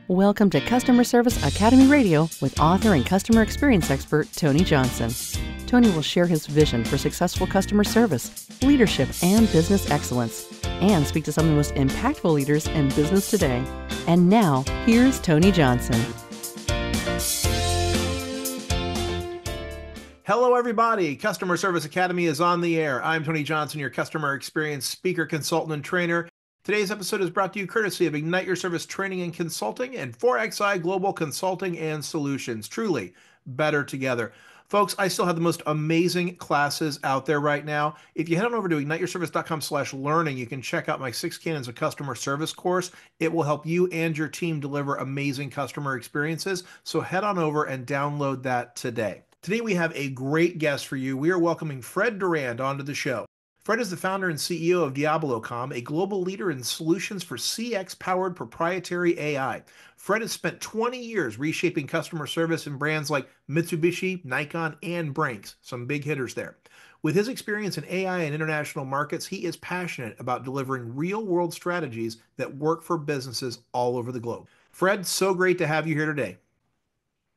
Welcome to Customer Service Academy Radio with author and customer experience expert Tony Johnson. Tony will share his vision for successful customer service, leadership, and business excellence, and speak to some of the most impactful leaders in business today. And now, here's Tony Johnson. Hello, everybody. Customer Service Academy is on the air. I'm Tony Johnson, your customer experience speaker, consultant, and trainer. Today's episode is brought to you courtesy of Ignite Your Service Training and Consulting and 4XI Global Consulting and Solutions. Truly better together. Folks, I still have the most amazing classes out there right now. If you head on over to igniteyourservice.com/learning, you can check out my 6 Canons of Customer Service course. It will help you and your team deliver amazing customer experiences. So head on over and download that today. Today we have a great guest for you. We are welcoming Fred Durand onto the show. Fred is the founder and CEO of Diabolocom, a global leader in solutions for CX-powered proprietary AI. Fred has spent 20 years reshaping customer service in brands like Mitsubishi, Nikon, and Brinks, some big hitters there. With his experience in AI and international markets, he is passionate about delivering real-world strategies that work for businesses all over the globe. Fred, so great to have you here today.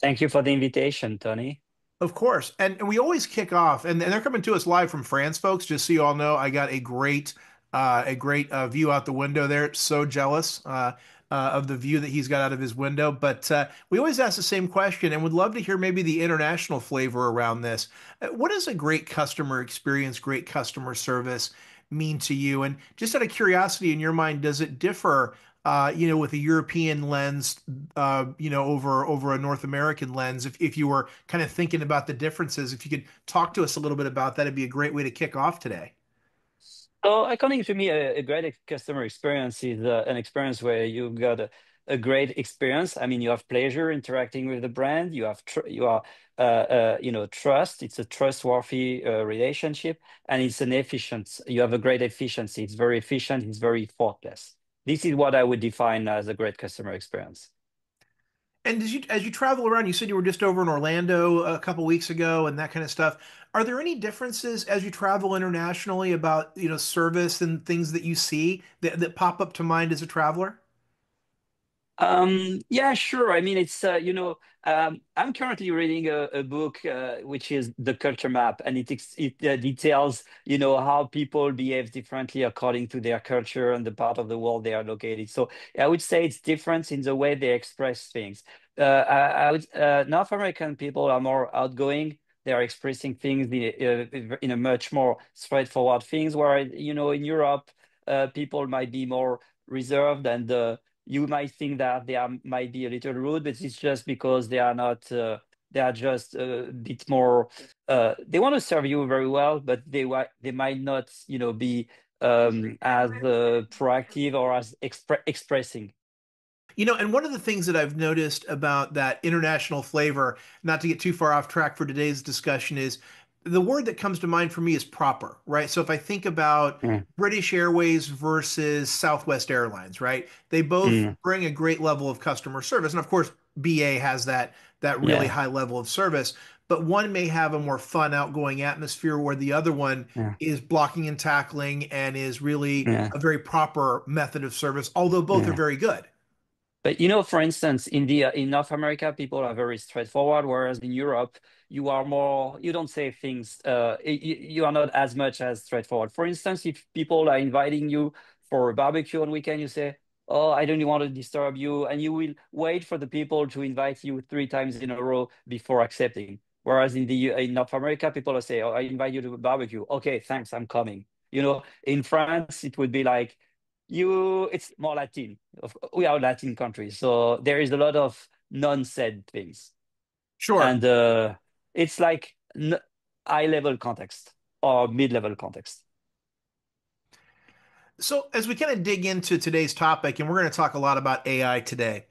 Thank you for the invitation, Tony. Of course. And we always kick off, and they're coming to us live from France, folks, just so you all know. I got a great view out the window there. So jealous of the view that he's got out of his window. But we always ask the same question and would love to hear maybe the international flavor around this. What does a great customer experience, great customer service mean to you? And just out of curiosity in your mind, does it differ with a European lens, over a North American lens? If you were kind of thinking about the differences, if you could talk to us a little bit about that, it'd be a great way to kick off today. So, according to me, a great customer experience is an experience where you've got a great experience. I mean, you have pleasure interacting with the brand. You have trust. It's a trustworthy relationship, and it's an efficient. You have a great efficiency. It's very efficient. It's very effortless. This is what I would define as a great customer experience. And as you travel around, you said you were just over in Orlando a couple weeks ago and that kind of stuff. Are there any differences as you travel internationally about, service and things that you see that pop up to mind as a traveler? Yeah, sure. I mean, I'm currently reading a book which is The Culture Map, and it details, how people behave differently according to their culture and the part of the world they are located. So I would say it's different in the way they express things. North American people are more outgoing. They are expressing things in a much more straightforward things, where, in Europe, people might be more reserved and you might think that might be a little rude, but it's just because they are not. They are just a bit more. They want to serve you very well, but they might not, be as proactive or as expressing. And one of the things that I've noticed about that international flavor, not to get too far off track for today's discussion, is the word that comes to mind for me is proper, right? So if I think about Mm, British Airways versus Southwest Airlines, right? They both mm, bring a great level of customer service. And of course, BA has that really yeah, high level of service, but one may have a more fun, outgoing atmosphere where the other one yeah, is blocking and tackling and is really yeah, a very proper method of service, although both are yeah. very good. But for instance, in North America, people are very straightforward, whereas in Europe, you are more. You don't say things. You are not as much as straightforward. For instance, if people are inviting you for a barbecue on weekend, you say, "Oh, I don't want to disturb you," and you will wait for the people to invite you 3 times in a row before accepting. Whereas in North America, people will say, "Oh, I invite you to a barbecue. Okay, thanks, I'm coming." In France, it would be like it's more Latin. We are a Latin country, so there is a lot of non-said things, Sure. and it's like high-level context or mid-level context. So, as we kind of dig into today's topic, and we're going to talk a lot about AI today,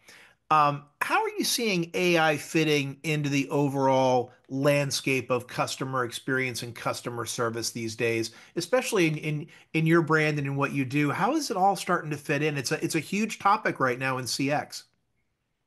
how are you seeing AI fitting into the overall landscape of customer experience and customer service these days, especially in your brand and in what you do? How is it all starting to fit in? It's a huge topic right now in CX.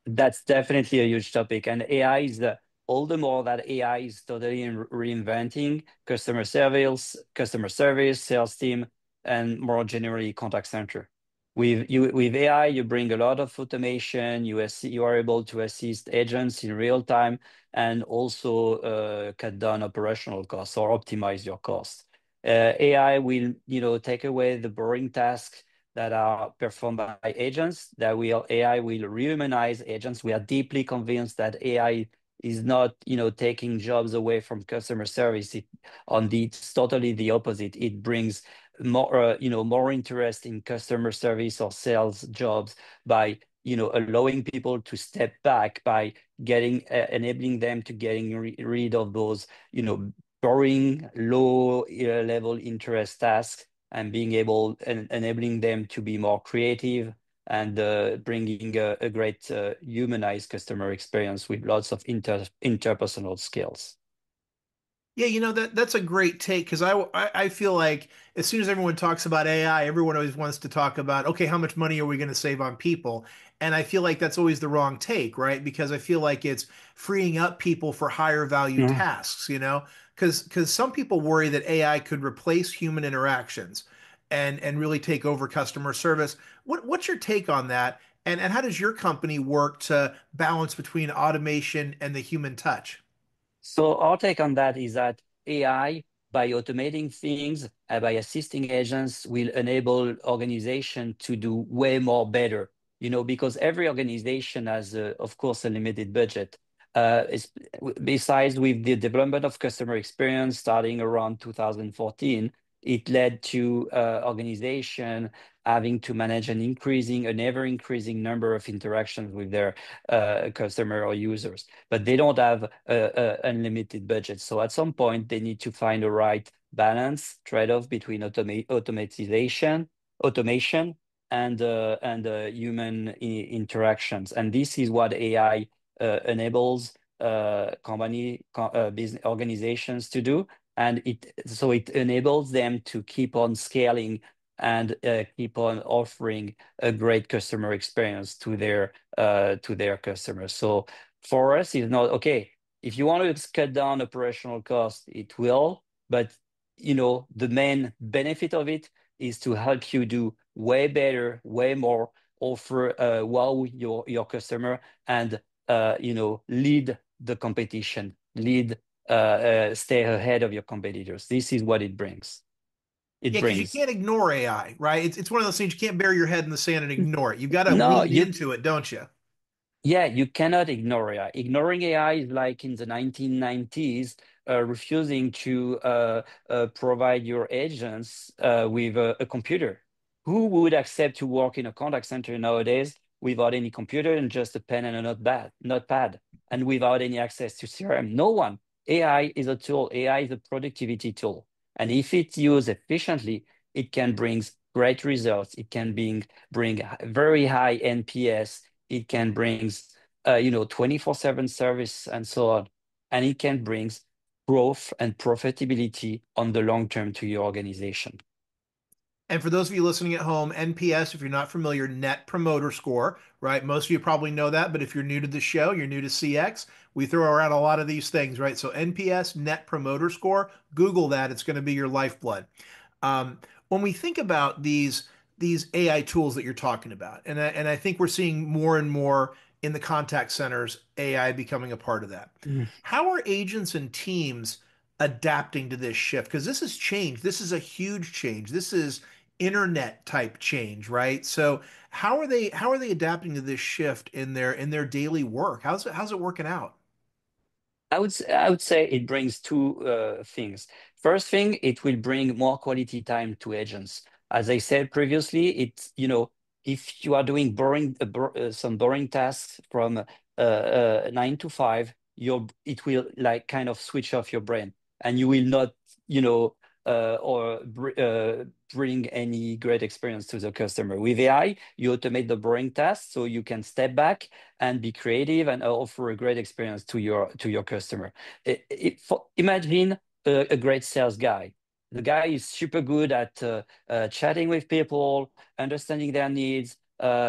That's definitely a huge topic, and AI is all the more that AI is totally reinventing customer service, sales team, and more generally contact center. With AI, you bring a lot of automation. You are able to assist agents in real time and also cut down operational costs or optimize your costs. AI will, take away the boring tasks that are performed by agents. AI will rehumanize agents. We are deeply convinced that AI is not, taking jobs away from customer service. It's totally the opposite. It brings more interest in customer service or sales jobs by allowing people to step back, by enabling them to getting rid of those boring low level interest tasks, and enabling them to be more creative, and bringing a great humanized customer experience with lots of interpersonal skills. Yeah, that's a great take because I feel like as soon as everyone talks about AI, everyone always wants to talk about, okay, how much money are we going to save on people? And I feel like that's always the wrong take, right? Because I feel like it's freeing up people for higher value Yeah. tasks, because some people worry that AI could replace human interactions and really take over customer service. What's your take on that? And how does your company work to balance between automation and the human touch? So our take on that is that AI, by automating things, by assisting agents, will enable organization to do way more better. Because every organization has, of course, a limited budget. Besides, with the development of customer experience starting around 2014, it led to organization having to manage an ever increasing number of interactions with their customer or users, but they don't have unlimited budget. So at some point, they need to find the right balance, trade-off between automation, and human interactions. And this is what AI enables business organizations to do. And it enables them to keep on scaling and keep on offering a great customer experience to their customers. So for us, it's not okay. If you want to cut down operational cost, it will, but the main benefit of it is to help you do way better, way more, offer wow your customer, and lead the competition, stay ahead of your competitors. This is what it brings. It Yeah, because you brings. can't ignore AI, right? It's one of those things you can't bury your head in the sand and ignore it. You got to No, lean into it, don't you? yeah, you cannot ignore AI. Ignoring AI is like in the 1990s, refusing to provide your agents with a computer. Who would accept to work in a contact center nowadays without any computer and just a pen and a notepad, and without any access to CRM? No one. AI is a tool. AI is a productivity tool. And if it's used efficiently, it can bring great results. It can bring very high NPS. It can bring 24/7 service and so on. And it can bring growth and profitability on the long term to your organization. And for those of you listening at home, NPS, if you're not familiar, Net Promoter Score, right? Most of you probably know that, but if you're new to the show, you're new to CX, we throw around a lot of these things, right? So NPS, Net Promoter Score, Google that. It's going to be your lifeblood. When we think about these AI tools that you're talking about, and I think we're seeing more and more in the contact centers, AI becoming a part of that. Mm. How are agents and teams adapting to this shift? Because this has changed. This is a huge change. This is internet type change, right? So how are they adapting to this shift in their daily work? How's it working out? I would say it brings two things. First thing, it will bring more quality time to agents. As I said previously, if you are doing some boring tasks from 9 to 5, it will like kind of switch off your brain, and you will not, you know, bring any great experience to the customer. With AI, you automate the boring tasks so you can step back and be creative and offer a great experience to your customer. Imagine a great sales guy. The guy is super good at chatting with people, understanding their needs,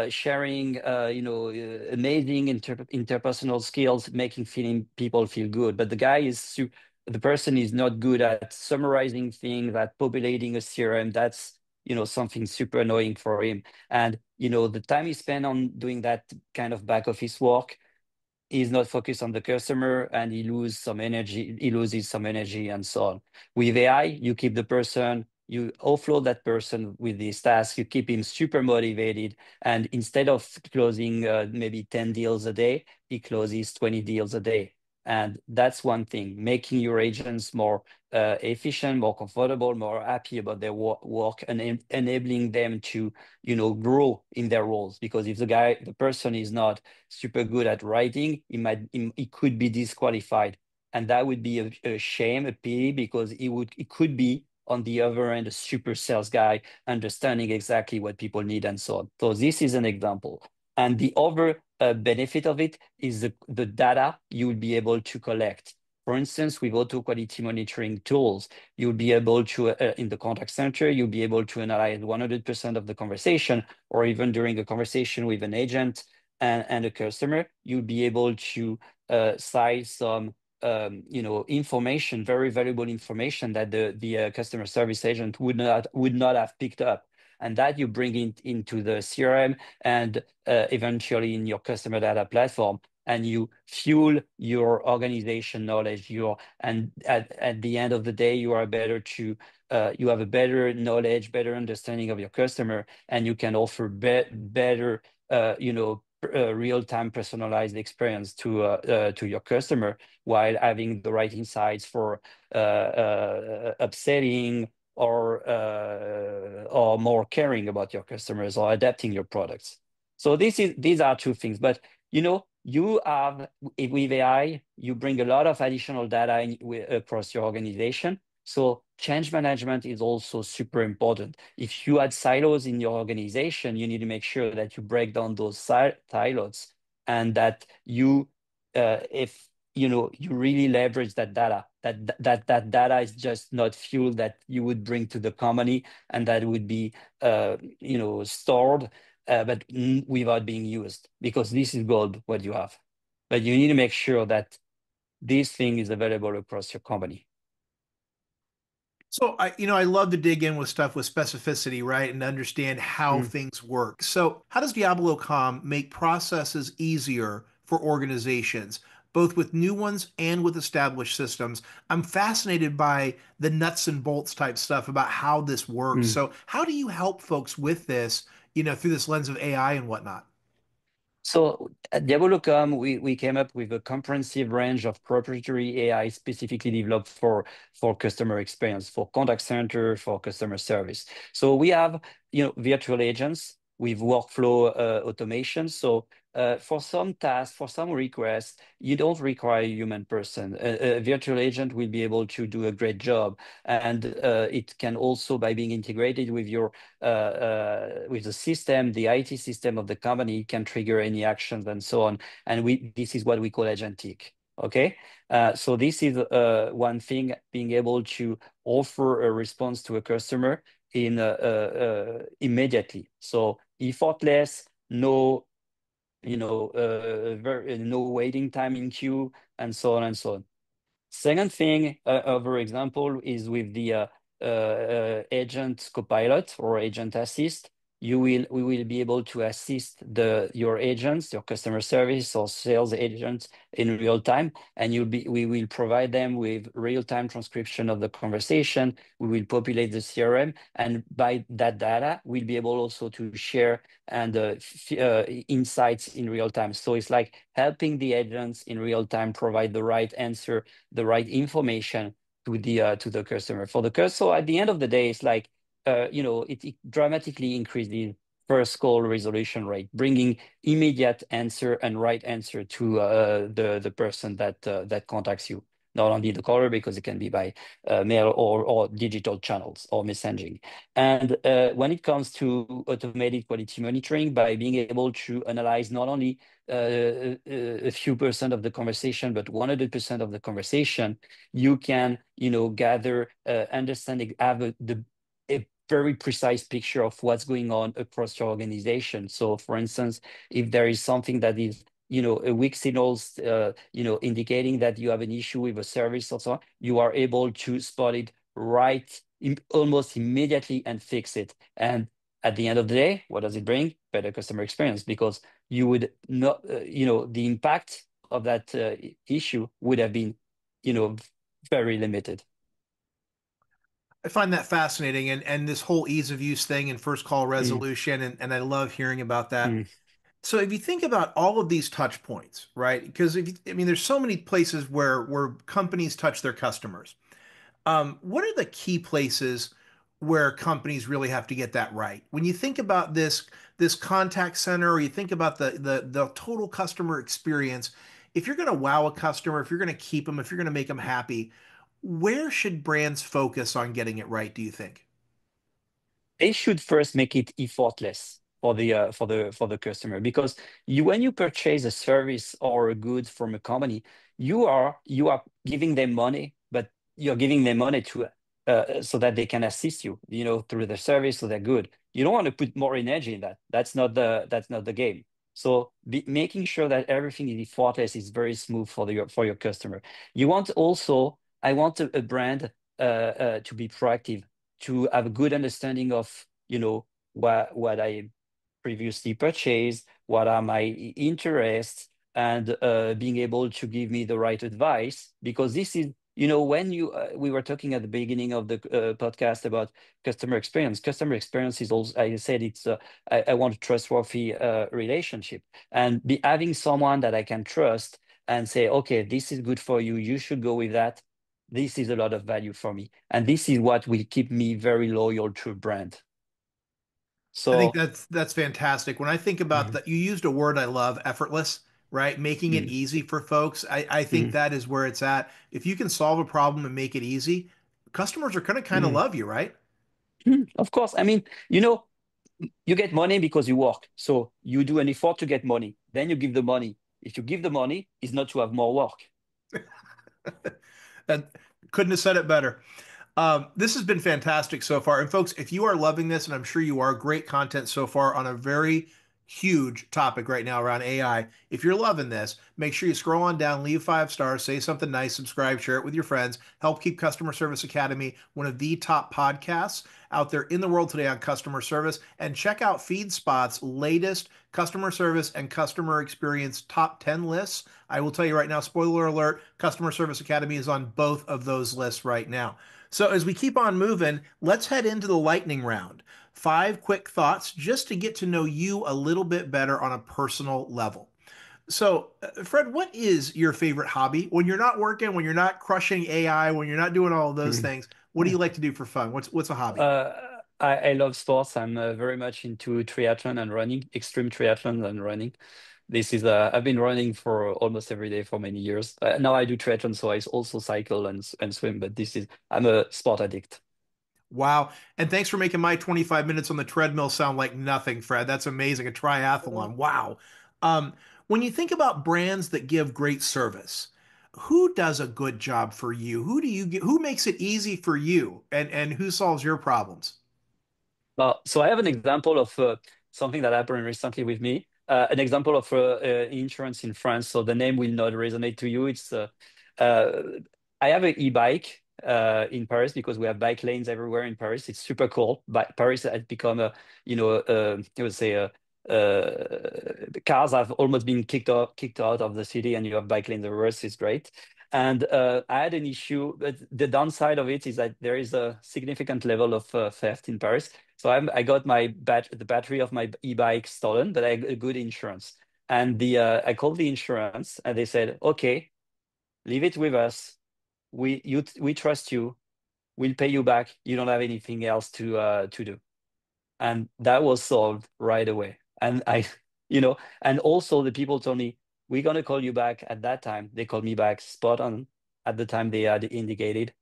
sharing, amazing interpersonal skills, making feeling people feel good. But the person is not good at summarizing things, at populating a CRM. something super annoying for him. And the time he spent on doing that kind of back office work, he's not focused on the customer, and he loses some energy and so on. With AI, you keep the person, you offload that person with this task, you keep him super motivated, and instead of closing maybe 10 deals a day, he closes 20 deals a day. And that's one thing, making your agents more efficient, more comfortable, more happy about their work, and enabling them to grow in their roles. Because if the person is not super good at writing, he could be disqualified, and that would be a shame, a pity, because he could be on the other end a super sales guy, understanding exactly what people need and so on. So this is an example. And the other benefit of it is the data you will be able to collect. For instance, with auto quality monitoring tools, you'll be able to, in the contact center, you'll be able to analyze 100% of the conversation, or even during a conversation with an agent and a customer, you'll be able to cite some information, very valuable information that the customer service agent would not have picked up. And that you bring into the CRM and eventually in your customer data platform, and you fuel your organization knowledge. And at the end of the day, you have a better knowledge, better understanding of your customer, and you can offer better real-time personalized experience to your customer, while having the right insights for upselling or more caring about your customers, or adapting your products. So these are two things. But you have, with AI, you bring a lot of additional data across your organization. So change management is also super important. If you had silos in your organization, you need to make sure that you break down those silos, and that if you really leverage that data. That data is just not fuel that you would bring to the company, and that would be stored, but without being used, because this is gold what you have. But you need to make sure that this thing is available across your company. So I love to dig in with stuff with specificity, right, and understand how Mm. things work. So how does Diabolocom make processes easier for organizations, both with new ones and with established systems? I'm fascinated by the nuts and bolts type stuff about how this works. Mm. So how do you help folks with this, through this lens of AI and whatnot? So at Diabolocom, we came up with a comprehensive range of proprietary AI specifically developed for customer experience, for contact center, for customer service. So we have virtual agents with workflow automation. So for some tasks, for some requests, you don't require a human person. A virtual agent will be able to do a great job, and it can also, by being integrated with with the system, the IT system of the company, can trigger any actions and so on. And this is what we call agentic. Okay, so this is one thing, being able to offer a response to a customer immediately. So effortless, no no waiting time in queue, and so on and so on. Second thing, other example is with the agent copilot or agent assist. We will be able to assist your agents, your customer service or sales agents in real time, and we will provide them with real time transcription of the conversation. We will populate the CRM, and by that data, we'll be able also to share and insights in real time. So it's like helping the agents in real time provide the right answer, the right information to the customer. For the customer, so at the end of the day, it's like it dramatically increases first call resolution rate, bringing immediate answer and right answer to the person that contacts you. Not only the caller, because it can be by mail or digital channels or messaging. And when it comes to automated quality monitoring, by being able to analyze not only a few percent of the conversation, but 100% of the conversation, you can, gather, understand, have a very precise picture of what's going on across your organization. So, for instance, if there is something that is a weak signals, indicating that you have an issue with a service or so on, you are able to spot it right almost immediately and fix it. And at the end of the day, what does it bring? Better customer experience, because you would not, the impact of that issue would have been, you know, very limited. I find that fascinating, and this whole ease of use thing and first call Mm, resolution, and I love hearing about that. mm. So if you think about all of these touch points, right? Because I mean, there's so many places where companies touch their customers. What are the key places where companies really have to get that right? When you think about this contact center, or you think about the total customer experience, if you're going to wow a customer, if you're going to keep them, if you're going to make them happy, where should brands focus on getting it right, do you think? They should first make it effortless for the customer, because when you purchase a service or a good from a company, you are giving them money, but you're giving them money to so that they can assist you, through the service, so they're good. You don't want to put more energy in that. That's not the game. So making sure that everything is effortless is very smooth for your customer. I want a brand to be proactive, to have a good understanding of, what I previously purchased, what are my interests, and being able to give me the right advice. Because this is, when we were talking at the beginning of the podcast about customer experience. Customer experience is also, I said, I want a trustworthy relationship, and having someone that I can trust and say, okay, this is good for you. You should go with that. This is a lot of value for me. And this is what will keep me very loyal to a brand. I think So, that's fantastic. When I think about mhm, that, you used a word I love, effortless, right? Making it mhm, easy for folks. I think mhm, that is where it's at. If you can solve a problem and make it easy, customers are going to kind of mhm, love you, right? mhm. Of course. I mean, you get money because you work. So you do an effort to get money. Then you give the money. If you give the money, it's not to have more work. And couldn't have said it better. This has been fantastic so far. And folks, if you are loving this, and I'm sure you are, great content so far on a very huge topic right now around AI. If you're loving this, make sure you scroll on down, leave 5 stars, say something nice, subscribe, share it with your friends, help keep Customer Service Academy one of the top podcasts out there in the world today on customer service. And check out FeedSpot's latest customer service and customer experience top 10 lists. I will tell you right now, spoiler alert, Customer Service Academy is on both of those lists right now. So as we keep on moving, let's head into the lightning round. 5 quick thoughts just to get to know you a little bit better on a personal level. So, Fred, what is your favorite hobby? When you're not working, when you're not crushing AI, when you're not doing all of those Mhm. things, what do you like to do for fun? What's a hobby? I love sports. I'm very much into triathlon and running, extreme triathlon and running. I've been running for almost every day for many years. Now I do triathlon, so I also cycle and swim, but I'm a sport addict. Wow. And thanks for making my 25 minutes on the treadmill sound like nothing, Fred. That's amazing. A triathlon. Wow. Um, when you think about brands that give great service, who does a good job for you? Who makes it easy for you and who solves your problems? So I have an example of something that happened recently with me. An example of insurance in France. So the name will not resonate to you. Uh, I have an e-bike in Paris, because we have bike lanes everywhere in Paris. It's super cool. But Paris has become I would say, cars have almost been kicked out of the city, and you have bike lanes everywhere. So it's great. And I had an issue, but the downside of it is that there is a significant level of theft in Paris. So I got the battery of my e-bike stolen, but I got good insurance. And I called the insurance, and they said, "Okay, leave it with us. We trust you. We'll pay you back. You don't have anything else to do." And that was solved right away. And and also the people told me, "We're gonna call you back." At that time, they called me back spot on at the time they had indicated.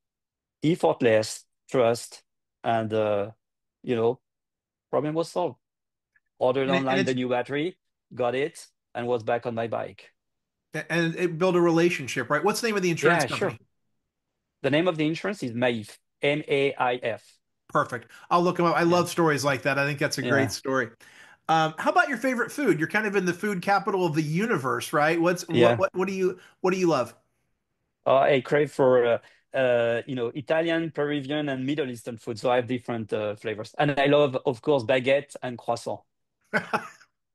Effortless, trust, and you know, problem was solved. Ordered And online the it's new battery, got it, and was back on my bike. and it build a relationship, right? What's the name of the insurance Yeah, company? sure. The name of the insurance is Maif, Maif. Perfect. I'll look them up. I Yeah, love stories like that. I think that's a great yeah, story. How about your favorite food? You're kind of in the food capital of the universe, right? yeah. What do you love? I crave for Italian, Peruvian, and Middle Eastern food. So I have different flavors, and I love, of course, baguette and croissant.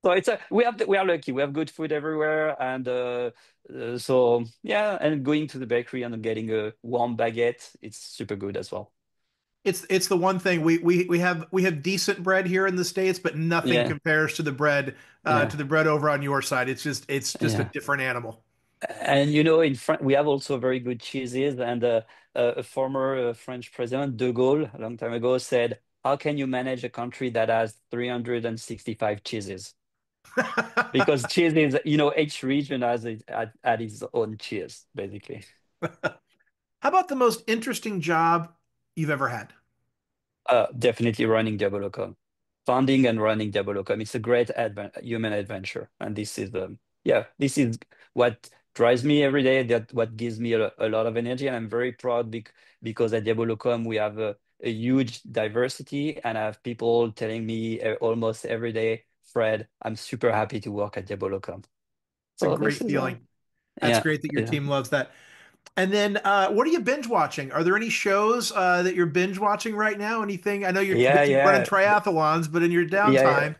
So we are lucky. We have good food everywhere, and so yeah, and going to the bakery and getting a warm baguette, it's super good as well. It's the one thing we have decent bread here in the States, but nothing Yeah, compares to yeah, the bread over on your side. It's just a yeah. different animal. And in France, we have also very good cheeses. And a former French president, De Gaulle, a long time ago, said, "How can you manage a country that has 365 cheeses?" Because cheese is, each region has had its own cheese, basically. How about the most interesting job you've ever had? Definitely running Diabolocom, founding and running Diabolocom. It's a great human adventure, and this is what drives me every day. That what gives me a lot of energy, and I'm very proud because at Diabolocom we have a huge diversity, and I have people telling me almost every day, "Fred, I'm super happy to work at Diabolocom." It's a So this great is feeling. That's yeah, great that your yeah, team loves that. And then, what are you binge watching? Are there any shows that you're binge watching right now? Anything? I know you're yeah, busy running yeah, triathlons, but in your yeah. downtime,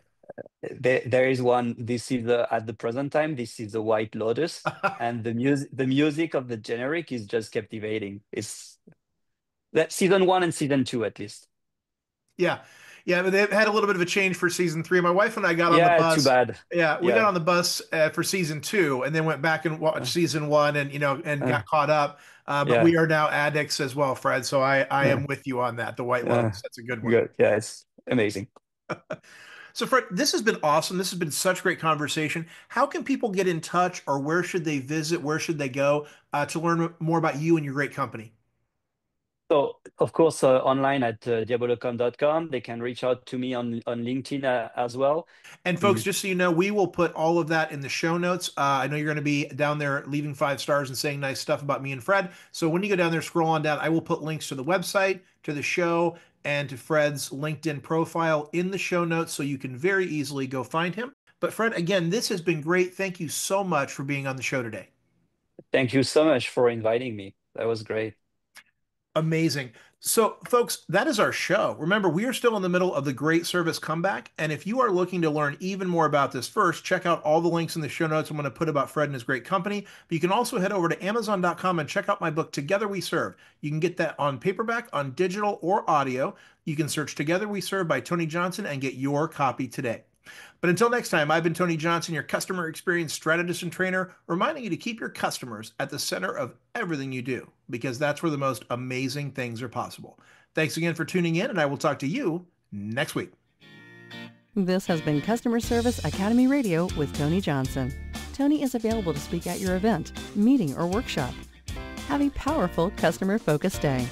There is one. This is at the present time. This is the White Lotus, and the music of the generic is just captivating. It's that season one and season two at least. yeah, yeah. But they've had a little bit of a change for season three. My wife and I got on the Yeah, too bus. bad. Yeah, we got Yeah, on the bus for season two, and then went back and watched uh, season one, and and uh, got caught up. But yeah, we are now addicts as well, Fred. So I yeah, am with you on that. The White uh, Lotus, that's a good one. good. Yeah, it's amazing. So, Fred, this has been awesome. This has been such great conversation. How can people get in touch, or where should they visit? Where should they go to learn more about you and your great company? So, of course, online at diabolocom.com. They can reach out to me on LinkedIn as well. And folks, Mm. just so you know, we will put all of that in the show notes. I know you're going to be down there leaving 5 stars and saying nice stuff about me and Fred. So when you go down there, scroll on down. I will put links to the website, to the show, and to Fred's LinkedIn profile in the show notes so you can very easily go find him. But Fred, again, this has been great. Thank you so much for being on the show today. Thank you so much for inviting me. That was great. Amazing. So, folks, that is our show. Remember, we are still in the middle of the Great Service Comeback. And if you are looking to learn even more about this first, check out all the links in the show notes I'm going to put about Fred and his great company. But you can also head over to Amazon.com and check out my book, Together We Serve. You can get that on paperback, on digital, or audio. You can search Together We Serve by Tony Johnson and get your copy today. But until next time, I've been Tony Johnson, your customer experience strategist and trainer, reminding you to keep your customers at the center of everything you do, because that's where the most amazing things are possible. Thanks again for tuning in, and I will talk to you next week. This has been Customer Service Academy Radio with Tony Johnson. Tony is available to speak at your event, meeting, or workshop. Have a powerful customer-focused day.